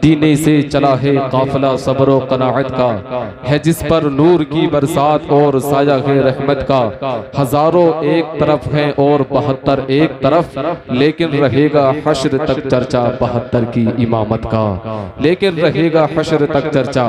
मदीने से चला है काफिला सब्र व कनाअत का, है जिस पर नूर की बरसात और साया है रहमत का। हजारों एक तरफ है और 72 एक तरफ, लेकिन रहेगा हश्र तक चर्चा 72 की इमामत का। लेकिन रहेगा हश्र तक चर्चा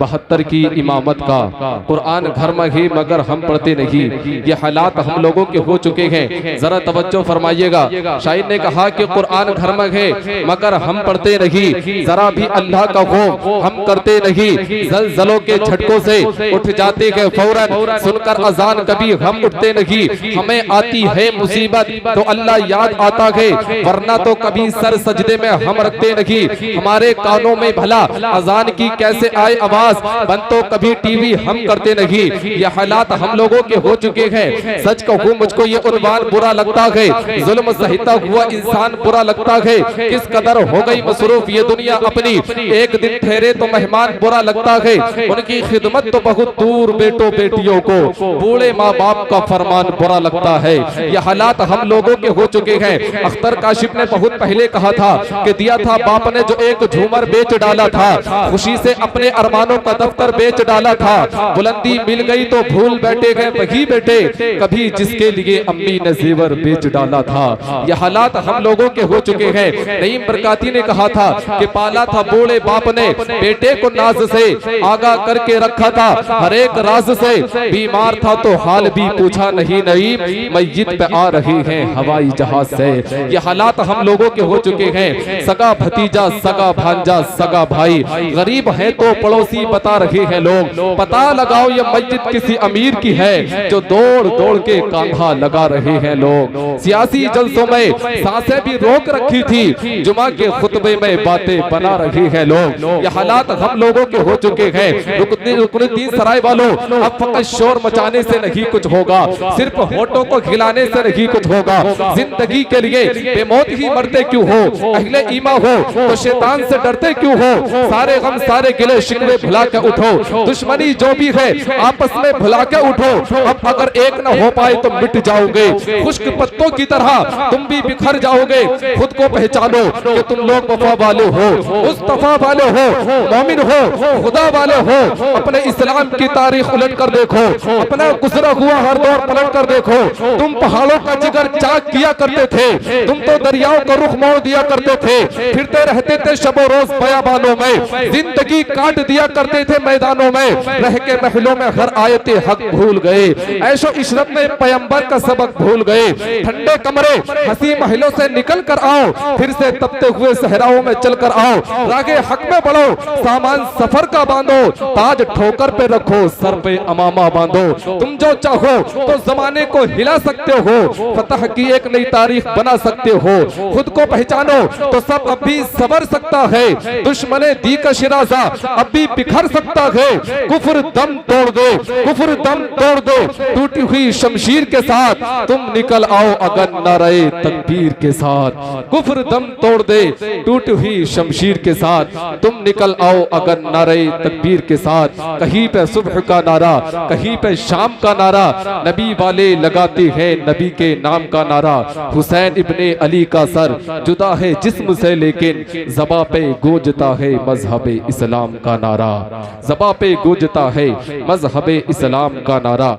72 की इमामत का। कुरान घर में ही मगर हम पढ़ते नहीं, ये हालात हम लोगों के हो चुके हैं। जरा तवज्जो फरमाइएगा। शायद ने कहा कि कुरान घर में है मगर हम पढ़ते नहीं, जरा भी अल्लाह का खौफ हम करते नहीं। ज़लज़लों के झटकों से उठ जाते हैं फौरन, सुनकर अजान कभी हम उठते नहीं। हमें आती है मुसीबत तो अल्लाह याद आता है, वरना तो कभी सर सजदे में हम रखते नहीं। हमारे कानों में भला अजान की कैसे आए आवाज, बंद तो कभी टीवी हम करते नहीं। ये हालात हम लोगों के हो चुके हैं। सच कहूँ मुझको ये उन्वान बुरा लगता है, जुल्म सहता हुआ इंसान बुरा लगता है। किस कदर हो गई मसरूफ ये दुनिया अपनी, एक दिन ठहरे तो मेहमान बुरा लगता है। उनकी खिदमत तो बहुत दूर, बेटों बेटियों को बूढ़े माँ बाप का फरमान बुरा लगता है। ये हालात हम लोगों के हो चुके हैं। अख्तर काशिफ ने बहुत पहले कहा था कि दिया था बाप ने जो एक झूमर बेच डाला था, खुशी से अपने अरमानों का दफ्तर बेच डाला था। बुलंदी मिल गई तो भूल बैठे गए वही बेटे, कभी जिसके लिए अम्मी ने जेवर बेच डाला था। ये हालात हम लोगों के हो चुके हैं। नईम बरकाती ने कहा था कि पाला था बूढ़े बाप ने बेटे को नाज से, आगा करके रखा था हर एक राज से। बीमार था तो हाल भी पूछा नहीं, नईम मस्जिद पे आ रही हैं हवाई जहाज से। ये हालात हम लोगों के हो चुके हैं। सगा भतीजा, सगा भांजा, सगा भाई, गरीब है तो पड़ोसी बता रहे हैं लोग। पता लगाओ ये मस्जिद किसी अमीर की है, जो दौड़ दौड़ के कांधा लगा रहे हैं लोग। सियासी जलसों में सांसें भी रोक रखी थी, जुमा के खुतबे में बातें बना रहे हैं लोग। ये हालात हम लोगों के हो चुके हैं। रुकनुद्दीन सराय वालों, अब फकत शोर मचाने से नहीं कुछ होगा, सिर्फ होठों को खिलाने से नहीं कुछ होगा। जिंदगी के लिए बेमौत ही मरते क्यों हो, अहले ईमा हो तो शैतान से डरते क्यों हो। सारे गम सारे गिले शिकवे भुला के उठो, दुश्मनी जो भी है आपस में भुला के उठो। अब अगर एक न हो पाए तो मिट जाओगे, खुश्क पत्तों की तरह तुम भी बिखर जाओगे। खुद को पहचानो कि तुम लोग वफा वाले हो, मुस्तफा वाले हो, मोमिन हो, खुदा वाले हो। अपने इस्लाम की तारीख उलट कर देखो, अपना गुजरा हुआ हर दौर पलट कर देखो। तुम पहाड़ों का जिगर चाक किया करते थे, तुम तो दरियाओं का रुख मोड़ दिया करते थे, फिरते रहते थे शबो रोज बयाबानों में, जिंदगी काट दिया करते थे मैदानों में। रह के महलों में हर आयते हक भूल गए, ऐशो इशरत में पैगंबर का सबक भूल गए। ठंडे कमरे हंसी महलों से निकल कर आओ, फिर से तपते हुए सहराओं में चल कर आओ। रागे हक में बढ़ो, सामान सफर का बांधो, ताज ठोकर पे रखो, सर पे अमामा बांधो। तुम जो चाहो तो जमाने को हिला सकते हो, फतह की एक नई तारीख बना सकते हो। खुद को पहचानो तो सब अब भी संवर सकता है, दुश्मने दी का शिराजा अब भी बिखर सकता है। कुफ्र दम तोड़ दे, कुफ्र दम तोड़ दे, टूटी हुई शमशीर के साथ तुम निकल आओ अगर नारे तकबीर के साथ। कुफ्र दम तोड़ दे, टूटी हुई शमशीर के साथ तुम निकल आओ अगर नारे तकबीर के साथ। कहीं पे सुबह का नारा, कहीं पे शाम का नारा, नबी वाले लगाते हैं नबी के नाम का नारा। हुसैन इब्ने अली का सर जुदा है जिस्म से, लेकिन ज़बां पे गूंजता है मजहबे इस्लाम का नारा। ज़बां पे गूंजता है मजहबे इस्लाम का नारा।